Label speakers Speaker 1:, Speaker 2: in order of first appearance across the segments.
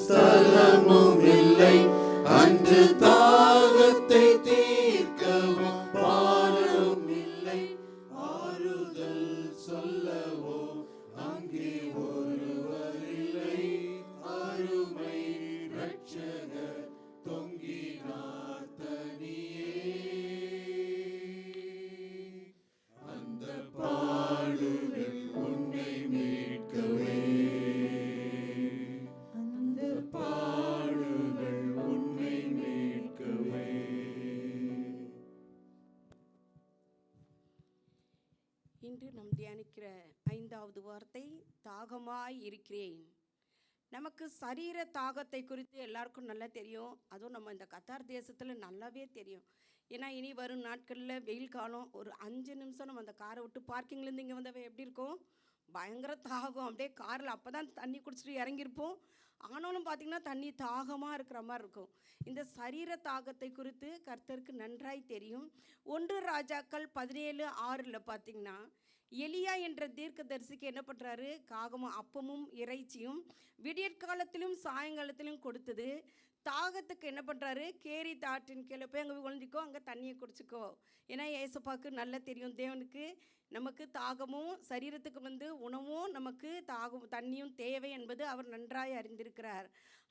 Speaker 1: ஸ்தலமும் இல்லை, அன்று தாகத்தை தீர்க்கவும் பாலும் இல்லை, ஆறுதல் சொல்லவோ அங்கே ஒருவர் இல்லை, அருமை ரட்சகர் தொங்கினார் தனியே. அந்த பாடுகள் உன்னை மீட்கவே, பாடுகள் உன்னை மீட்கவே.
Speaker 2: இன்று நாம் தியானிக்கிற 5வது வார்த்தை தாகமாய் இருக்கிறேன். நமக்கு சரீர தாகத்தை குறித்து எல்லாருக்கும் நல்லா தெரியும். அதுவும் நம்ம இந்த கத்தார் தேசத்தில் நல்லாவே தெரியும். ஏன்னா இனி வரும் நாட்களில் வெயில் காலம், ஒரு 5 நிமிஷம் நம்ம அந்த காரை விட்டு பார்க்கிங்லேருந்து இங்கே வந்தவ எப்படி இருக்கும், பயங்கர தாகம். அப்படியே காரில் அப்போ தான் தண்ணி குடிச்சிட்டு இறங்கியிருப்போம். ஆனாலும் பார்த்திங்கன்னா தண்ணி தாகமாக இருக்கிற மாதிரி இருக்கும். இந்த சரீர தாகத்தை குறித்து கர்த்தருக்கு நன்றாய் தெரியும். 1 ராஜாக்கள் 17:6 பார்த்திங்கன்னா எலியா என்ற தீர்க்கதரிசிக்கு என்ன பண்ணுறாரு, காகமும் அப்பமும் இறைச்சியும் விடியற்காலத்திலும் சாயங்காலத்திலும் கொடுத்தது. தாகத்துக்கு என்ன பண்ணுறாரு, கேரி தாட்டின் கீழே போய் அங்கே ஒழிஞ்சிக்கோ, அங்கே தண்ணியை குடிச்சிக்கோ. ஏன்னா ஏசப்பாவுக்கு நல்லா தெரியும், தேவனுக்கு நமக்கு தாகமும் சரீரத்துக்கு உணவும் நமக்கு தண்ணியும் தேவை என்பது அவர் நன்றாய் அறிந்திருக்கிறார்.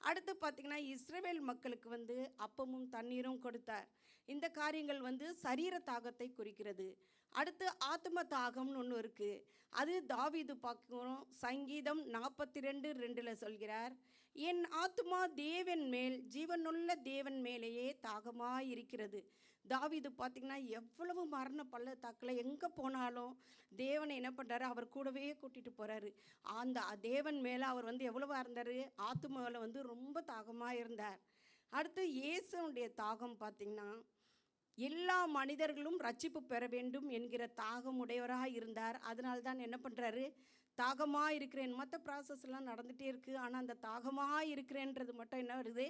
Speaker 2: அடுத்து பார்த்திங்கன்னா இஸ்ரவேல் மக்களுக்கு அப்பமும் தண்ணீரும் கொடுத்தார். இந்த காரியங்கள் சரீர தாகத்தை குறிக்கிறது. அடுத்து ஆத்ம தாகம்னு ஒன்று இருக்குது. அது தாவீது பார்க்கிறோம், சங்கீதம் 42:2 சொல்கிறார், என் ஆத்மா தேவன் மேல், ஜீவனுள்ள தேவன் மேலேயே தாகமாக இருக்கிறது. தாவீது பார்த்திங்கன்னா எவ்வளவு மரண பள்ளத்தாக்கில் எங்கே போனாலும் தேவனை என்ன பண்ணுறாரு, அவர் கூடவே கூட்டிகிட்டு போகிறாரு. அந்த தேவன் மேலே அவர் எவ்வளவா இருந்தார், ஆத்மாவில் ரொம்ப தாகமாக இருந்தார். அடுத்து இயேசுனுடைய தாகம் பார்த்திங்கன்னா எல்லா மனிதர்களும் ரட்சிப்பு பெற வேண்டும் என்கிற தாகம் உடையவராக இருந்தார். அதனால தான் என்ன பண்ணுறாரு, தாகமாக இருக்கிறேன். மற்ற ப்ராசஸ்லாம் நடந்துகிட்டே இருக்குது, ஆனால் அந்த தாகமாக இருக்கிறேன்றது மட்டும் என்ன வருது,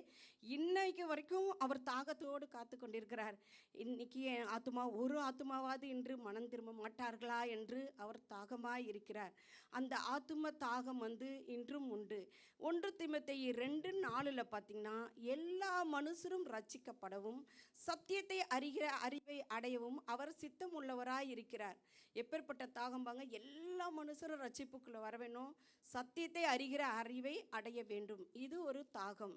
Speaker 2: இன்னைக்கு வரைக்கும் அவர் தாகத்தோடு காத்து கொண்டிருக்கிறார். இன்றைக்கி என் ஆத்மா, ஒரு ஆத்மாவாது இன்று மனம் திரும்ப மாட்டார்களா என்று அவர் தாகமாக இருக்கிறார். அந்த ஆத்ம தாகம் இன்றும் உண்டு. 1 தீமோத்தேயு 2:4 பார்த்திங்கன்னா எல்லா மனுஷரும் ரட்சிக்கப்படவும் சத்தியத்தை அறிகிற அறிவை அடையவும் அவர் சித்தம் உள்ளவராய் இருக்கிறார். எப்பேற்பட்ட தாகம் பாங்க, எல்லா மனுஷரும் ரட்சிப்புக்குள்ளே வர வேணும், சத்தியத்தை அறிகிற அறிவை அடைய வேண்டும். இது ஒரு தாகம்.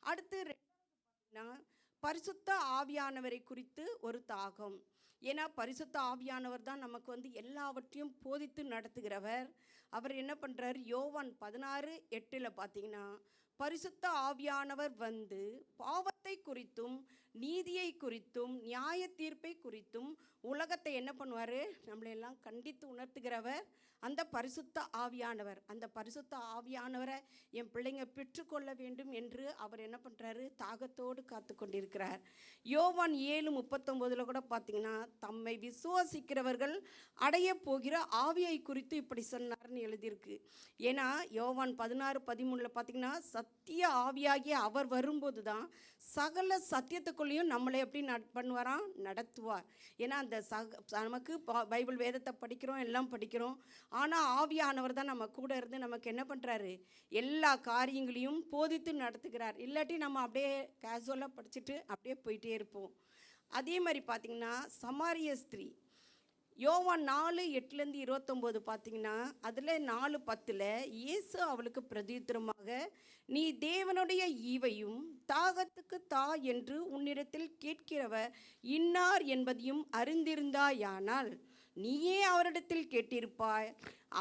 Speaker 2: அடுத்து 2 பரிசுத்த ஆவியானவரை குறித்து ஒரு தாகம். ஏன்னா பரிசுத்த ஆவியானவர் தான் நமக்கு எல்லாவற்றையும் போதித்து நடத்துகிறவர். அவர் என்ன பண்ணுறார், யோவான் 16:8 பார்த்திங்கன்னா பரிசுத்த ஆவியானவர் பாவத்தை குறித்தும் நீதியை குறித்தும் நியாய தீர்ப்பை குறித்தும் உலகத்தை என்ன பண்ணுவார், நம்மளையெல்லாம் கண்டித்து உணர்த்துகிறவர் அந்த பரிசுத்த ஆவியானவர். அந்த பரிசுத்த ஆவியானவரை என் பிள்ளைங்க பெற்றுக்கொள்ள வேண்டும் என்று அவர் என்ன பண்ணுறாரு, தாகத்தோடு காத்து கொண்டிருக்கிறார். யோவான் 7:39 கூட பார்த்திங்கன்னா தம்மை விசுவாசிக்கிறவர்கள் அடைய போகிற ஆவியை குறித்து இப்படி சொன்னார்னு எழுதியிருக்கு. ஏன்னா யோவான் 16:13 பார்த்திங்கன்னா சத்திய ஆவியாகிய அவர் வரும்போது தான் சகல சத்தியத்துக்குள்ளேயும் நம்மளை எப்படி பண்ணுவாராம், நடத்துவார். ஏன்னா அந்த நமக்கு பைபிள் வேதத்தை படிக்கிறோம், எல்லாம் படிக்கிறோம், ஆனால் ஆவியானவர் தான் நம்ம கூட இருந்து நமக்கு என்ன பண்ணுறாரு, எல்லா காரியங்களையும் போதித்து நடத்துகிறார். இல்லாட்டி நம்ம அப்படியே கேஷுவலாக படிச்சுட்டு அப்படியே போயிட்டே இருப்போம். அதே மாதிரி பார்த்திங்கன்னா சமாரிய ஸ்திரீ யோவான் 4:8-29 பார்த்திங்கன்னா அதில் 4:10 இயேசு அவளுக்கு பிரதியுத்தரமாக, நீ தேவனுடைய ஈவையும் தாகத்துக்கு தா என்று உன்னிடத்தில் கேட்கிறவர் இன்னார் என்பதையும் அறிந்திருந்தாயானால் நீயே அவரிடத்தில் கேட்டிருப்பாய்,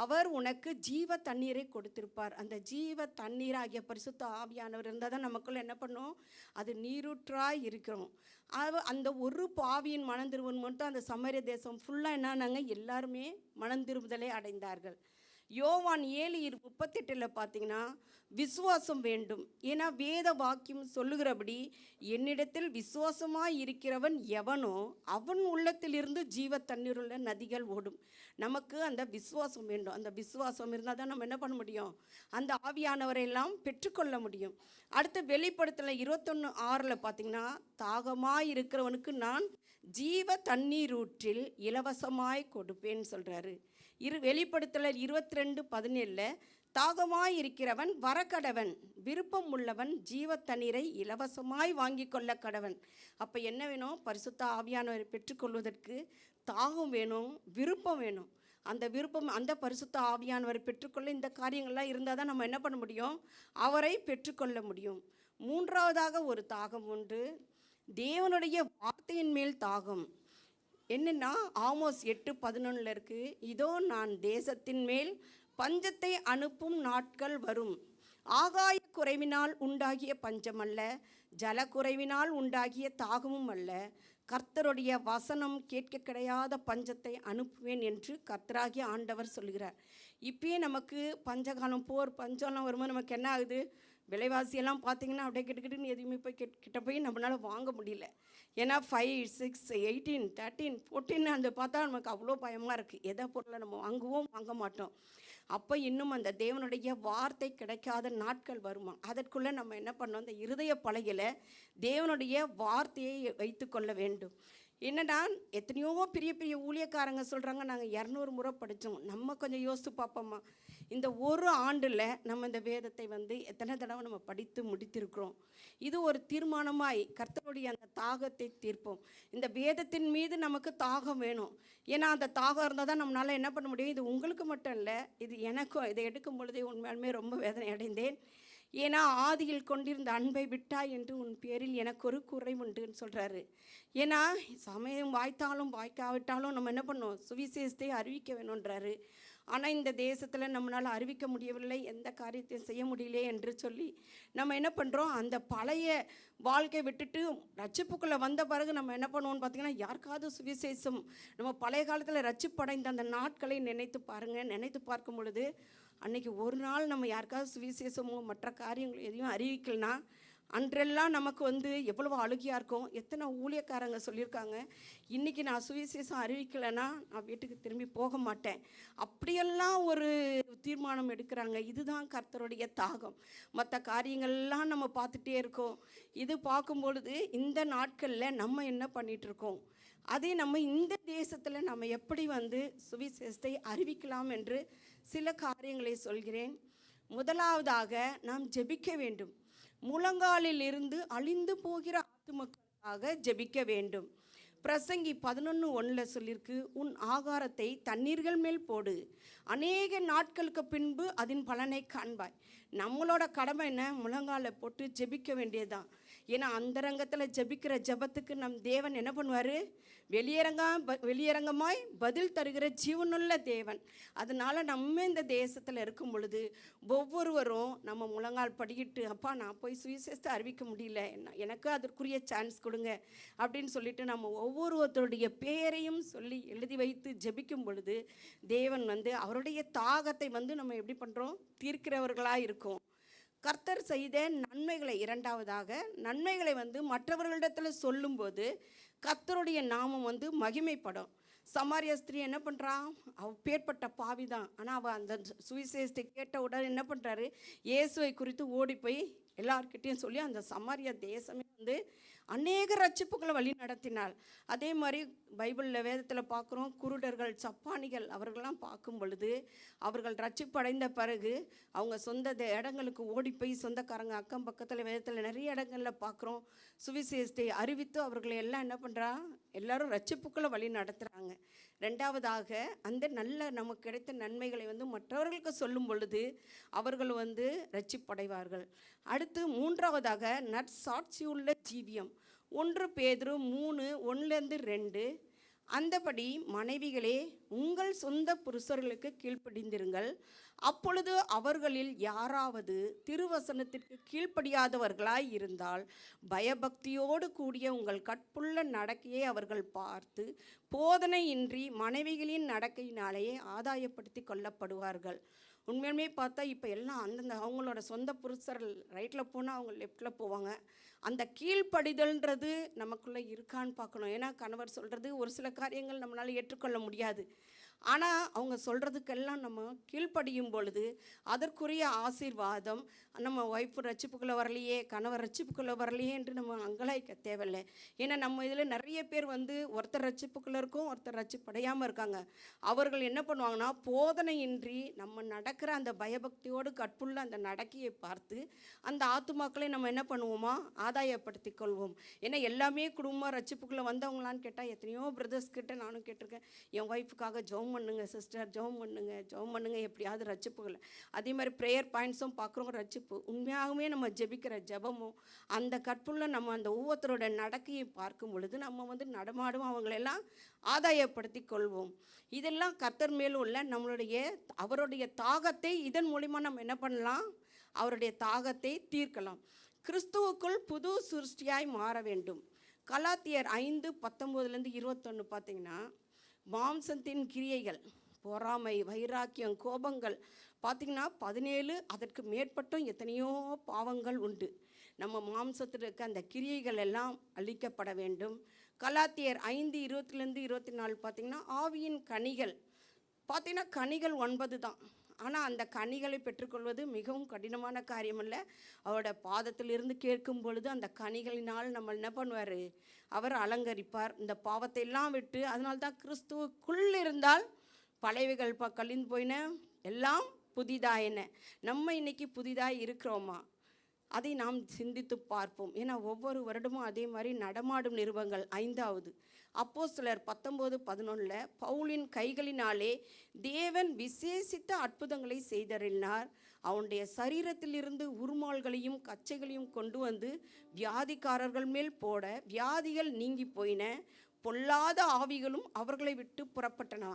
Speaker 2: அவர் உனக்கு ஜீவ தண்ணீரை கொடுத்திருப்பார். அந்த ஜீவ தண்ணீராகிய பரிசுத்த ஆவியானவர் இருந்தால் தான் நமக்குள்ள என்ன பண்ணும், அது நீரூற்றாய் இருக்கிறோம். அந்த ஒரு பாவியின் மனந்திருவன் மட்டும் அந்த சமரிய தேசம் ஃபுல்லாக என்னன்னாங்க, எல்லாருமே மனந்திரும்புதலை அடைந்தார்கள். யோவான் 7:38 பார்த்தீங்கன்னா விசுவாசம் வேண்டும். ஏன்னா வேத வாக்கியம் சொல்லுகிறபடி என்னிடத்தில் விசுவாசமாய் இருக்கிறவன் எவனோ அவன் உள்ளத்திலிருந்து ஜீவ தண்ணீருள்ள நதிகள் ஓடும். நமக்கு அந்த விசுவாசம் வேண்டும். அந்த விசுவாசம் இருந்தால் தான் நம்ம என்ன பண்ண முடியும்? அந்த ஆவியானவரை எல்லாம் பெற்றுக்கொள்ள முடியும். அடுத்து வெளிப்படுத்தல 21:6 பார்த்தீங்கன்னா தாகமாய் இருக்கிறவனுக்கு நான் ஜீவ தண்ணீரூற்றில் இலவசமாய் கொடுப்பேன்னு சொல்கிறாரு. வெளிப்படுத்தல 22:17 தாகமாய் இருக்கிறவன் வரக்கடவன், விருப்பம் உள்ளவன் ஜீவ தண்ணீரை இலவசமாய் வாங்கி கொள்ள கடவன். அப்போ என்ன வேணும்? பரிசுத்த ஆவியானவரை பெற்றுக்கொள்வதற்கு தாகம் வேணும், விருப்பம் வேணும். அந்த விருப்பம், அந்த பரிசுத்த ஆவியானவரை பெற்றுக்கொள்ள இந்த காரியங்கள்லாம் இருந்தால் தான் நம்ம என்ன பண்ண முடியும்? அவரை பெற்றுக்கொள்ள முடியும். மூன்றாவதாக ஒரு தாகம் உண்டு, தேவனுடைய வார்த்தையின் மேல் தாகம். என்னென்னா ஆமோஸ் 8:11 இருக்குது, இதோ நான் தேசத்தின் மேல் பஞ்சத்தை அனுப்பும் நாட்கள் வரும். ஆகாய குறைவினால் உண்டாகிய பஞ்சம் அல்ல, ஜலக்குறைவினால் உண்டாகிய தாகமும் அல்ல, கர்த்தருடைய வசனம் கேட்க கிடையாத பஞ்சத்தை அனுப்புவேன் என்று கர்த்தராகிய ஆண்டவர் சொல்கிறார். இப்பயே நமக்கு பஞ்சகாலம், போர், பஞ்சம்லாம் வரும்போது நமக்கு என்ன ஆகுது? விலைவாசியெல்லாம் பார்த்திங்கன்னா அப்படியே கிட்டக்கிட்டுன்னு எதுவுமே போய் கிட்ட போய் நம்மளால் வாங்க முடியல. ஏன்னா 5, 6, 18, 13, 14 அந்த பார்த்தா நமக்கு அவ்வளோ பயமாக இருக்குது. எதை பொருளை நம்ம வாங்குவோம், வாங்க மாட்டோம். அப்போ இன்னும் அந்த தேவனுடைய வார்த்தை கிடைக்காத நாட்கள் வருமா? அதற்குள்ளே நம்ம என்ன பண்ணோம்? அந்த இருதய பலகையில் தேவனுடைய வார்த்தையை வைத்து கொள்ள வேண்டும். என்னடா எத்தனையோ பெரிய பெரிய ஊழியக்காரங்க சொல்கிறாங்க நாங்கள் 200 முறை படித்தோம். நம்ம கொஞ்சம் யோசித்து பார்ப்போம்மா, இந்த ஒரு ஆண்டில் நம்ம இந்த வேதத்தை எத்தனை தடவை நம்ம படித்து முடித்திருக்கிறோம்? இது ஒரு தீர்மானமாய் கர்த்தருடைய அந்த தாகத்தை தீர்ப்போம். இந்த வேதத்தின் மீது நமக்கு தாகம் வேணும். ஏன்னா அந்த தாகம் இருந்தால் தான் நம்மளால் என்ன பண்ண முடியும்? இது உங்களுக்கு மட்டும் இல்லை, இது எனக்கும். இதை எடுக்கும் பொழுதே உண்மையாலுமே ரொம்ப வேதனை அடைந்தேன். ஏன்னா ஆதியில் கொண்டிருந்த அன்பை விட்டாய் என்று உன் பேரில் எனக்கு ஒரு குறை உண்டுன்னு சொல்கிறாரு. ஏன்னா சமயம் வாய்த்தாலும் வாய்க்காவிட்டாலும் நம்ம என்ன பண்ணோம்? சுவிசேஷத்தை அறிவிக்க வேணுன்றாரு. ஆனால் இந்த தேசத்தில் நம்மளால் அறிவிக்க முடியவில்லை, எந்த காரியத்தையும் செய்ய முடியல என்று சொல்லி நம்ம என்ன பண்ணுறோம்? அந்த பழைய வாழ்க்கை விட்டுட்டு ரட்சிப்புக்குள்ளே வந்த பிறகு நம்ம என்ன பண்ணுவோம்னு பார்த்திங்கன்னா, யாருக்காவது சுவிசேஷம், நம்ம பழைய காலத்தில் ரட்சிப்படைந்த அந்த நாட்களை நினைத்து பாருங்கள். நினைத்து பார்க்கும் பொழுது அன்றைக்கி ஒரு நாள் நம்ம யாருக்காவது சுவிசேஷமோ மற்ற காரியங்கள் எதையும் அறிவிக்கலைன்னா அன்றெல்லாம் நமக்கு எவ்வளோ அழுகியாக இருக்கும். எத்தனை ஊழியக்காரங்க சொல்லியிருக்காங்க, இன்றைக்கி நான் சுவிசேஷம் அறிவிக்கலைன்னா நான் வீட்டுக்கு திரும்பி போக மாட்டேன், அப்படியெல்லாம் ஒரு தீர்மானம் எடுக்கிறாங்க. இதுதான் கர்த்தருடைய தாகம். மற்ற காரியங்கள்லாம் நம்ம பார்த்துட்டே இருக்கோம். இது பார்க்கும்பொழுது இந்த நாட்களில் நம்ம என்ன பண்ணிகிட்ருக்கோம்? அதே நம்ம இந்த தேசத்தில் நம்ம எப்படி சுவிசேஷத்தை அறிவிக்கலாம் என்று சில காரியங்களை சொல்கிறேன். முதலாவதாக நாம் ஜெபிக்க வேண்டும். முழங்காலில் இருந்து அழிந்து போகிற ஆத்துமக்களுக்காக ஜெபிக்க வேண்டும். பிரசங்கி 11:1 சொல்லியிருக்கு, உன் ஆகாரத்தை தண்ணீர்கள் மேல் போடு, அநேக நாட்களுக்கு பின்பு அதன் பலனை காண்பாய். நம்மளோட கடமை என்ன? முழங்கால போட்டு ஜெபிக்க வேண்டியதுதான். ஏன்னா அந்தரங்கத்தில் ஜெபிக்கிற ஜெபத்துக்கு நம் தேவன் என்ன பண்ணுவார்? வெளியரங்கமாய் பதில் தருகிற ஜீவனுள்ள தேவன். அதனால் நம்ம இந்த தேசத்தில் இருக்கும் பொழுது ஒவ்வொருவரும் நம்ம முழங்கால் படிக்கிட்டு, அப்பா நான் போய் சுவிசேஷத்தை அறிவிக்க முடியல, எனக்கு அதற்குரிய சான்ஸ் கொடுங்க அப்படின்னு சொல்லிட்டு நம்ம ஒவ்வொருவருடைய பேரையும் சொல்லி எழுதி வைத்து ஜெபிக்கும் பொழுது தேவன் அவருடைய தாகத்தை நம்ம எப்படி பண்ணுறோம்? தீர்க்கிறவர்களாக இருக்கும். கர்த்தர் செய்த நன்மைகளை, இரண்டாவதாக நன்மைகளை மற்றவர்களிடத்தில் சொல்லும்போது கர்த்தருடைய நாமம் மகிமைப்படும். சமாரிய ஸ்திரீ என்ன பண்ணுறான்? அவள் பேர்பட்ட பாவி தான். ஆனால் அவள் அந்த சுவிசேஷத்தை கேட்ட உடனே என்ன பண்ணுறாரு? இயேசுவை குறித்து ஓடி போய் எல்லார்கிட்டையும் சொல்லி அந்த சமாரிய தேசமே அநேக ரட்சிப்புகளை வழி நடத்தினாள். அதே மாதிரி பைபிளில் வேதத்தில் பார்க்குறோம், குருடர்கள், சப்பானிகள் அவர்களெல்லாம் பார்க்கும் பொழுது அவர்கள் ரட்சிப்படைந்த பிறகு அவங்க சொந்த இடங்களுக்கு ஓடி போய் சொந்தக்காரங்க அக்கம் பக்கத்தில் வேதத்தில் நிறைய இடங்களில் பார்க்குறோம் சுவிசேஷத்தை அறிவித்து அவர்களை எல்லாம் என்ன பண்ணுறா? எல்லாரும் ரட்சிப்புக்களை வழி நடத்துகிறாங்க. ரெண்டாவதாக அந்த நல்ல நமக்கு கிடைத்த நன்மைகளை மற்றவர்களுக்கு சொல்லும் பொழுது அவர்கள் ரட்சிப்படைவார்கள். அடுத்து மூன்றாவதாக நற்சாட்சியுள்ள ஜீவியம். 1 பேதுரு 3:1-2 அந்தபடி மனைவிகளே உங்கள் சொந்த புருஷர்களுக்கு கீழ்ப்படிந்திருங்கள், அப்பொழுது அவர்களில் யாராவது திருவசனத்திற்கு கீழ்ப்படியாதவர்களாய் இருந்தால் பயபக்தியோடு கூடிய உங்கள் கற்புள்ள நடக்கையை அவர்கள் பார்த்து போதனையின்றி மனைவிகளின் நடக்கையினாலேயே ஆதாயப்படுத்தி கொள்ளப்படுவார்கள். உண்மையுமே பார்த்தா இப்போ எல்லாம் அந்தந்த அவங்களோட சொந்த புருஷர் ரைட்டில் போனால் அவங்க லெஃப்டில் போவாங்க. அந்த கீழ்ப்படிதல்ன்றது நமக்குள்ளே இருக்கான்னு பார்க்கணும். ஏன்னா கணவர் சொல்கிறது ஒரு சில காரியங்கள் நம்மளால் ஏற்றுக்கொள்ள முடியாது. ஆனால் அவங்க சொல்கிறதுக்கெல்லாம் நம்ம கீழ்ப்படியும் பொழுது அதற்குரிய ஆசீர்வாதம் நம்ம ஒய்ஃபு ரட்சிப்புக்குள்ளே வரலையே, கணவர் ரட்சிப்புக்குள்ளே வரலையே என்று நம்ம அங்கலாய்க்க தேவையில்லை. ஏன்னா நம்ம இதில் நிறைய பேர் வந்து ஒருத்தர் ரட்சிப்புக்குள்ளே இருக்கும், ஒருத்தர் ரட்சிப்படையாமல் இருக்காங்க. அவர்கள் என்ன பண்ணுவாங்கன்னா, போதனையின்றி நம்ம நடக்கிற அந்த பயபக்தியோடு கற்புள்ள அந்த நடக்கையை பார்த்து அந்த ஆத்துமாக்களை நம்ம என்ன பண்ணுவோமா, ஆதாயப்படுத்தி கொள்வோம். ஏன்னா எல்லாமே குடும்பம் ரட்சிப்புக்குள்ளே வந்தவங்களான்னு கேட்டால் எத்தனையோ பிரதர்ஸ் கிட்ட நானும் கேட்டிருக்கேன். என் ஒய்ஃபுக்காக ஜெபம் பண்ணுங்க சிஸ்டர், ஜெபம் பண்ணுங்க எப்படியாவது ரட்சிப்புகளை. அதே மாதிரி ப்ரேயர் பாயிண்ட்ஸும் பார்க்குறோங்க. ரட்சிப்பு உண்மையாகவே நம்ம ஜெபிக்கிற ஜெபமும் அந்த கற்புள்ள நம்ம அந்த ஒவ்வொருத்தரோட நடக்கையை பார்க்கும் பொழுது நம்ம வந்து நடமாடும் அவங்களெல்லாம் ஆதாயப்படுத்தி கொள்வோம். இதெல்லாம் கர்த்தர் மேல் உள்ள நம்மளுடைய அவருடைய தாகத்தை இதன் மூலிமா நம்ம என்ன பண்ணலாம், அவருடைய தாகத்தை தீர்க்கலாம். கிறிஸ்துவுக்குள் புது சிருஷ்டியாய் மாற வேண்டும். கலாத்தியர் 5:19-21 பார்த்தீங்கன்னா, மாம்சத்தின் கிரியைகள், பொறாமை, வைராக்கியம், கோபங்கள் பார்த்திங்கன்னா 17 அதற்கு மேற்பட்டும் எத்தனையோ பாவங்கள் உண்டு. நம்ம மாம்சத்தில் இருக்க அந்த கிரியைகள் எல்லாம் அழிக்கப்பட வேண்டும். கலாத்தியர் 5:20-24 பார்த்திங்கன்னா, ஆவியின் கனிகள் பார்த்திங்கன்னா கனிகள் 9 தான். ஆனால் அந்த கனிகளை பெற்றுக்கொள்வது மிகவும் கடினமான காரியம் அல்ல. அவரோட பாதத்திலிருந்து கேட்கும் பொழுது அந்த கனிகளினால் நம்ம என்ன பண்ணுவார், அவர் அலங்கரிப்பார். இந்த பாவத்தை எல்லாம் விட்டு, அதனால்தான் கிறிஸ்துவுக்குள் இருந்தால் பழையவைகள் கழிந்து போயின, எல்லாம் புதிதாயின. நம்ம இன்னைக்கு புதிதாக இருக்கிறோமா, அதை நாம் சிந்தித்து பார்ப்போம். ஏன்னா ஒவ்வொரு வருடமும் அதே மாதிரி நடமாடும் நிருபங்கள் 5வது அப்போஸ்தலர் 19:11 பவுலின் கைகளினாலே தேவன் விசேஷித்த அற்புதங்களை செய்தருளினார். அவனுடைய சரீரத்திலிருந்து உருமால்களையும் கச்சைகளையும் கொண்டு வந்து வியாதிக்காரர்கள் மேல் போட வியாதிகள் நீங்கி போயின, பொல்லாத ஆவிகளும் அவர்களை விட்டு புறப்பட்டன.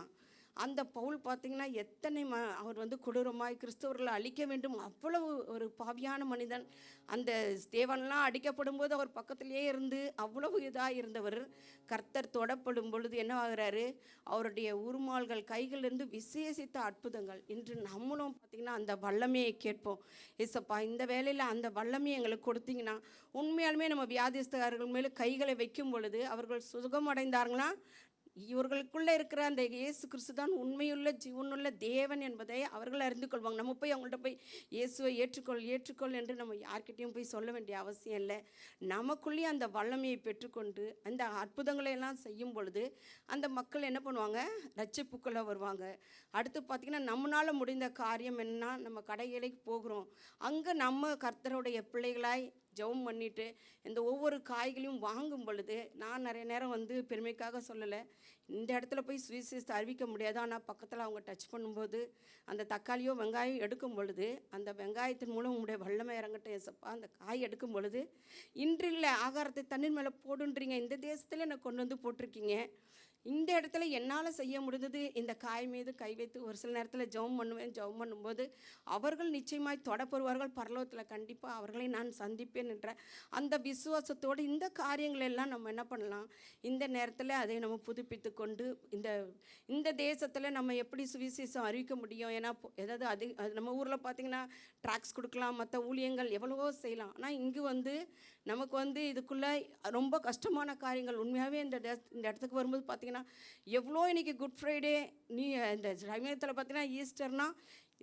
Speaker 2: அந்த பவுல் பார்த்திங்கன்னா எத்தனை அவர் வந்து கொடூரமாய் கிறிஸ்தவர்களை அழிக்க வேண்டும், அவ்வளவு ஒரு பாவியான மனிதன். அந்த ஸ்தேவானெலாம் அடிக்கப்படும் போது அவர் பக்கத்திலே இருந்து அவ்வளவு இதாக இருந்தவர். கர்த்தர் தொடப்படும் பொழுது என்ன ஆகிறாரு, அவருடைய உருமால்கள் கைகளிலிருந்து விசேஷித்த அற்புதங்கள். இன்று நம்மளும் பார்த்திங்கன்னா அந்த வல்லமையை கேட்போம். ஏசப்பா இந்த வேலையில் அந்த வல்லமையை எங்களுக்கு கொடுத்தீங்கன்னா, உண்மையாலுமே நம்ம வியாதிஸ்தர்கள் மேலே கைகளை வைக்கும் பொழுது அவர்கள் சுகமடைந்தார்களா, இவர்களுக்குள்ளே இருக்கிற அந்த இயேசு கிறிஸ்து தான் உண்மையுள்ள ஜீவனுள்ள தேவன் என்பதை அவர்கள் அறிந்து கொள்வாங்க. நம்ம போய் அவங்கள்ட்ட போய் இயேசுவை ஏற்றுக்கொள் என்று நம்ம யார்கிட்டையும் போய் சொல்ல வேண்டிய அவசியம் இல்லை. நமக்குள்ளேயே அந்த வல்லமையை பெற்றுக்கொண்டு அந்த அற்புதங்களை எல்லாம் செய்யும் பொழுது அந்த மக்கள் என்ன பண்ணுவாங்க, ரட்சிப்புக்குள்ளே வருவாங்க. அடுத்து பார்த்திங்கன்னா, நம்மளால் முடிந்த காரியம் என்னன்னா, நம்ம கடைகளுக்கு போகிறோம், அங்கே நம்ம கர்த்தருடைய பிள்ளைகளாய் ஜெபம் பண்ணிவிட்டு இந்த ஒவ்வொரு காய்களையும் வாங்கும் பொழுது, நான் நிறைய நேரம் வந்து பெருமைக்காக சொல்லலை, இந்த இடத்துல போய் சுவிசேஷத்தை அறிவிக்க முடியாது, ஆனால் பக்கத்தில் அவங்க டச் பண்ணும்போது அந்த தக்காளியோ வெங்காயம் எடுக்கும் பொழுது அந்த வெங்காயத்தின் மூலம் உங்களுடைய வல்லமை இறங்கட்டும் ஏசப்பா. அந்த காய் எடுக்கும் பொழுது, இன்றில்லை ஆகாரத்தை தண்ணீர் மேலே போடுன்றீங்க, இந்த தேசத்தில் என்னை கொண்டு வந்து போட்டிருக்கீங்க, இந்த இடத்துல என்னால் செய்ய முடிந்தது இந்த காய் மீது கை வைத்து ஒரு சில நேரத்தில் ஜெபம் பண்ணுவேன். ஜெபம் பண்ணும்போது அவர்கள் நிச்சயமாய் தொடப்படுவார்கள், பரலோகத்தில் கண்டிப்பாக அவர்களை நான் சந்திப்பேன் என்ற அந்த விசுவாசத்தோடு இந்த காரியங்கள் எல்லாம் நம்ம என்ன பண்ணலாம், இந்த நேரத்தில் அதை நம்ம புதுப்பித்து கொண்டு இந்த தேசத்தில் நம்ம எப்படி சுவிசேஷம் அறிவிக்க முடியும். ஏன்னா ஏதாவது அது நம்ம ஊரில் பார்த்திங்கன்னா ட்ராக்ஸ் கொடுக்கலாம், மற்ற ஊழியங்கள் எவ்வளவோ செய்யலாம். ஆனால் இங்கு வந்து நமக்கு வந்து இதுக்குள்ளே ரொம்ப கஷ்டமான காரியங்கள். உண்மையாகவே இந்த இடத்துக்கு வரும்போது பார்த்திங்கன்னா எவ்வளோ இன்றைக்கி குட் ஃப்ரைடே, இந்த சமயத்தில் பார்த்திங்கன்னா ஈஸ்டர்னால்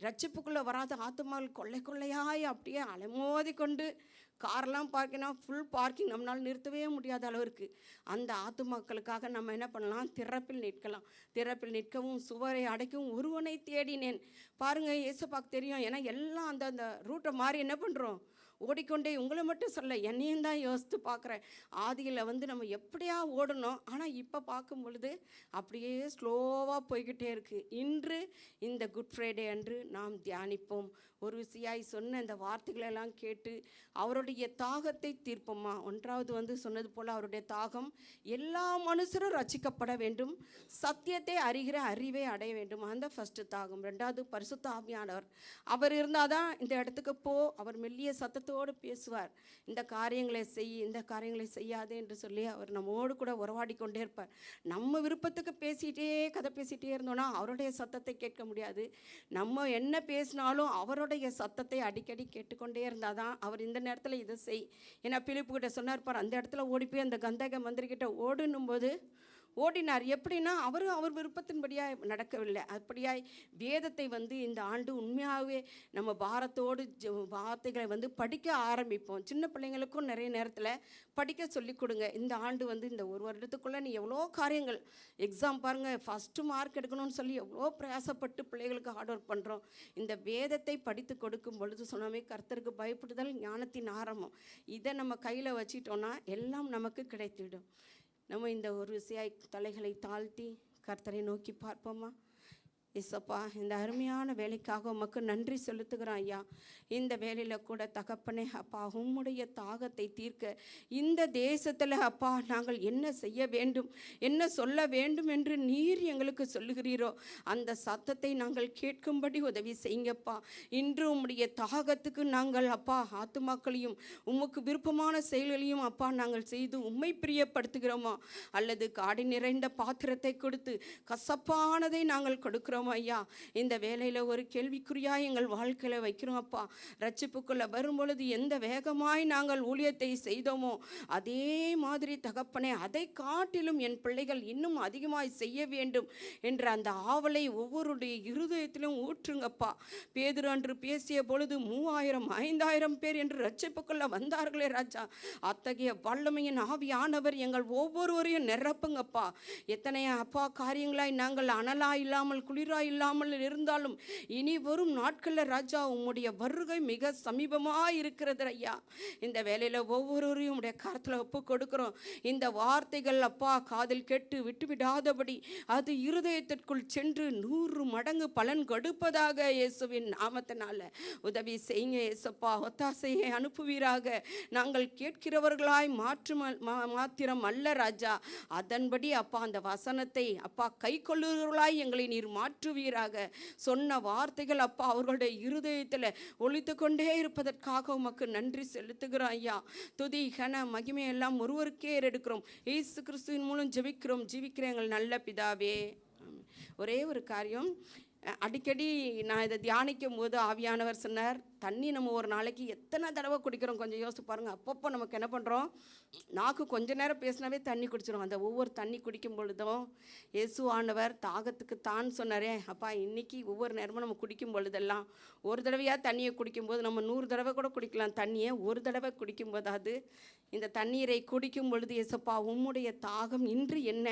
Speaker 2: ரட்சிப்புக்குள்ளே வராத ஆத்துமாக்கள் கொள்ளையாய் அப்படியே அலைமோதி கொண்டு காரெல்லாம் பார்க்கிங்கன்னா ஃபுல் பார்க்கிங் நம்மளால் நிறுத்தவே முடியாத அளவிற்கு அந்த ஆத்துமாக்களுக்காக நம்ம என்ன பண்ணலாம், திறப்பில் நிற்கலாம். திறப்பில் நிற்கவும் சுவரை அடைக்கவும் ஒருவனை தேடினேன். பாருங்கள், ஏசப்பாக்கு தெரியும். ஏன்னா எல்லாம் அந்த ரூட்டை மாதிரி என்ன பண்ணுறோம், ஓடிக்கொண்டே. உங்களை மட்டும் சொல்ல, என்னையும் தான் யோசித்து பார்க்குறேன். ஆதியில் வந்து நம்ம எப்படியா ஓடணும், ஆனால் இப்போ பார்க்கும் பொழுது அப்படியே ஸ்லோவாக போய்கிட்டே இருக்குது. இன்று இந்த குட் ஃப்ரைடே அன்று நாம் தியானிப்போம். ஒரு விசியாய் சொன்ன இந்த வார்த்தைகளெல்லாம் கேட்டு அவருடைய தாகத்தை தீர்ப்போமா. 1வது வந்து சொன்னது போல் அவருடைய தாகம் எல்லா மனுஷரும் ரட்சிக்கப்பட வேண்டும், சத்தியத்தை அறிகிற அறிவை அடைய வேண்டும். அந்த ஃபஸ்ட்டு தாகம். 2வது பரிசுத்த ஆவியானவர். அவர் இருந்தால் தான் இந்த இடத்துக்கு அவர் மெல்லிய சத்தத்தை பாரத்தோடு பேசுவார். இந்த காரியங்களை செய், இந்த காரியங்களை செய்யாதே என்று சொல்லி அவர் நம்மோடு கூட உறவாடி கொண்டே இருப்பார். நம்ம விருப்பத்துக்கு பேசிகிட்டே கதை பேசிகிட்டே இருந்தோன்னா அவருடைய சத்தத்தை கேட்க முடியாது. நம்ம என்ன பேசினாலும் அவருடைய சத்தத்தை அடிக்கடி கேட்டுக்கொண்டே இருந்தால் தான் அவர் இந்த நேரத்தில் இதை செய். ஏன்னா பிலிப்புக்கிட்ட சொன்னார் பார், அந்த இடத்துல ஓடி போய் அந்த கந்தக மந்திரிக்கிட்ட ஓடுனும் போது ஓடினார். எப்படின்னா அவர் விருப்பத்தின்படியாக நடக்கவில்லை. அப்படியாய் வேதத்தை இந்த ஆண்டு உண்மையாகவே நம்ம பாரத்தோடு வார்த்தைகளை படிக்க ஆரம்பிப்போம். சின்ன பிள்ளைங்களுக்கும் நிறைய நேரத்தில் படிக்க சொல்லி கொடுங்க. இந்த ஆண்டு இந்த ஒரு வருடத்துக்குள்ளே நீ எவ்வளோ காரியங்கள் எக்ஸாம் பாருங்கள், ஃபஸ்ட்டு மார்க் எடுக்கணும்னு சொல்லி எவ்வளோ பிரயாசப்பட்டு பிள்ளைகளுக்கு ஹார்ட் ஒர்க் பண்ணுறோம். இந்த வேதத்தை படித்து கொடுக்கும் பொழுது சொன்னோமே, கர்த்தருக்கு பயப்படுதல் ஞானத்தின் ஆரம்பம். இதை நம்ம கையில் வச்சிட்டோன்னா எல்லாம் நமக்கு கிடைத்திடும். நம்ம இந்த ஒரு விசையாய் தலைகளை தாழ்த்தி கர்த்தரை நோக்கி பார்ப்போமா? இசப்பா, இந்த அருமையான வேலைக்காக உமக்கு நன்றி செலுத்துகிறோம் ஐயா. இந்த வேலையில் கூட தகப்பனே அப்பா, உம்முடைய தாகத்தை தீர்க்க இந்த தேசத்தில் அப்பா நாங்கள் என்ன செய்ய வேண்டும், என்ன சொல்ல வேண்டும் என்று நீர் எங்களுக்கு சொல்லுகிறீரோ அந்த சத்தத்தை நாங்கள் கேட்கும்படி உதவி செய்யுங்கப்பா. இன்று உம்முடைய தாகத்துக்கு நாங்கள் அப்பா ஆத்துமாக்களையும் உமக்கு விருப்பமான செயல்களையும் அப்பா நாங்கள் செய்து உம்மை பிரியப்படுத்துகிறோமா, அல்லது காடி நிறைந்த பாத்திரத்தை கொடுத்து கசப்பானதை நாங்கள் கொடுக்கிறோம் ஐயா. இந்த வேலையில் ஒரு கேள்விக்குறியாய் எங்கள் வாழ்க்கையில் வைக்கிறோம் அப்பா. ரட்சிப்புக்குள்ள வரும்பொழுது எந்த வேகமாய் நாங்கள் ஊழியத்தை செய்தோமோ அதே மாதிரி தகப்பனே, அதை காட்டிலும் என் பிள்ளைகள் இன்னும் அதிகமாய் செய்ய வேண்டும் என்ற அந்த ஆவலை ஒவ்வொருடைய இருதயத்திலும் ஊற்றுங்கப்பா. பேதுரு அன்று பேசிய பொழுது 3000 5000 பேர் என்று ரட்சிப்புக்குள்ள வந்தார்களே ராஜா. அத்தகைய வல்லமையின் ஆவியானவர் எங்கள் ஒவ்வொருவரையும் நிரப்புங்கப்பா. எத்தனை அப்பா காரியங்களாய் நாங்கள் அனலா இல்லாமல் குளிரா இல்லாமல் இருந்தாலும் இனி வரும் நாட்களில் ராஜா உம்முடைய வருகை மிக சமீபமாக இருக்கிறது ஐயா. இந்த வேலையில் ஒவ்வொருவரையும் உடைய கரத்தில் ஒப்பு கொடுக்கிறோம். இந்த வார்த்தைகள் அப்பா காதில் கேட்டு விட்டுவிடாதபடி அது இருதயத்திற்குள் சென்று 100 மடங்கு பலன் கொடுப்பதாக இயேசுவின் நாமத்தினால உதவி செய்யுங்க இயேசப்பா. ஒத்தாசையை அனுப்புவீராக. நாங்கள் கேட்கிறவர்களாய் மாத்திரம் அல்ல ராஜா, அதன்படி அப்பா அந்த வசனத்தை அப்பா கை கொள்ளுகிறவர்களாய் எங்களை நீர் மாற்றுவீராக. சொன்ன வார்த்தைகள் அப்பா அவர்களுடைய இருதயத்தில் ஒலித்து கொண்டே இருப்பதற்காக உமக்கு நன்றி செலுத்துகிறோம் ஐயா. துதி கன மகிமையெல்லாம் ஒருவருக்கே எடுக்கிறோம். இயேசு கிறிஸ்துவின் மூலம் ஜெபிக்கிறோம், ஜீவிக்கிற எங்கள் நல்ல பிதாவே. ஒரே ஒரு காரியம், அடிக்கடி நான் இதை தியானிக்கும் போது ஆவியானவர் சொன்னார், தண்ணி நம்ம ஒரு நாளைக்கு எத்தனை தடவை குடிக்கிறோம் கொஞ்சம் யோசிச்சு பாருங்கள். அப்பப்போ நமக்கு என்ன பண்ணுறோம், நாக்கு கொஞ்ச நேரம் பேசினாவே தண்ணி குடிச்சிடும். அந்த ஒவ்வொரு தண்ணி குடிக்கும் பொழுதும் இயேசுவானவர் தாகத்துக்கு தான் சொன்னாரே அப்பா, இன்னைக்கு ஒவ்வொரு நேரமும் நம்ம குடிக்கும் பொழுதெல்லாம் ஒரு தடவையாக தண்ணியை குடிக்கும்போது நம்ம 100 தடவை கூட குடிக்கலாம். தண்ணியை ஒரு தடவை குடிக்கும்போதாவது இந்த தண்ணீரை குடிக்கும் பொழுது இயேசப்பா உம்முடைய தாகம் இன்று என்ன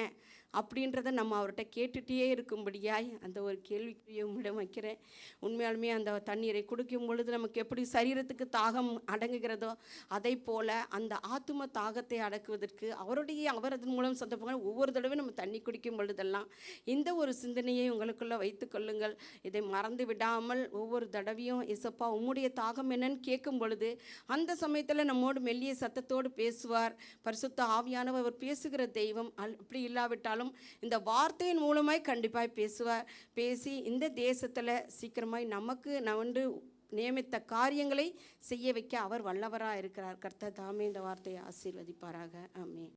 Speaker 2: அப்படின்றத நம்ம அவர்கிட்ட கேட்டுகிட்டே இருக்கும்படியாய் அந்த ஒரு கேள்விக்குரிய உம்மிடம் வைக்கிறேன். உண்மையாலுமே அந்த தண்ணீரை குடிக்கும் பொழுது நமக்கு எப்படி சரீரத்துக்கு தாகம் அடங்குகிறதோ அதை போல் அந்த ஆத்தும தாகத்தை அடக்குவதற்கு அவரது மூலம் சந்தர்ப்பங்கள் ஒவ்வொரு தடவையும் நம்ம தண்ணி குடிக்கும் பொழுதெல்லாம் இந்த ஒரு சிந்தனையை உங்களுக்குள்ளே வைத்து கொள்ளுங்கள். இதை மறந்து விடாமல் ஒவ்வொரு தடவையும் இசப்பா உம்முடைய தாகம் என்னன்னு கேட்கும் பொழுது அந்த சமயத்தில் நம்மோடு மெல்லிய சத்தத்தோடு பேசுவார். பரிசுத்த ஆவியானவர் பேசுகிற தெய்வம். அப்படி இல்லாவிட்டாலும் இந்த வார்த்தையின் மூலமாய் கண்டிப்பாய் பேசுவார். பேசி இந்த தேசத்தில் சீக்கிரமாய் நமக்கு நியமித்த காரியங்களை செய்ய வைக்க அவர் வல்லவராக இருக்கிறார். கர்த்தர் தாமே இந்த வார்த்தையை ஆசீர்வதிப்பாராக. ஆமென்.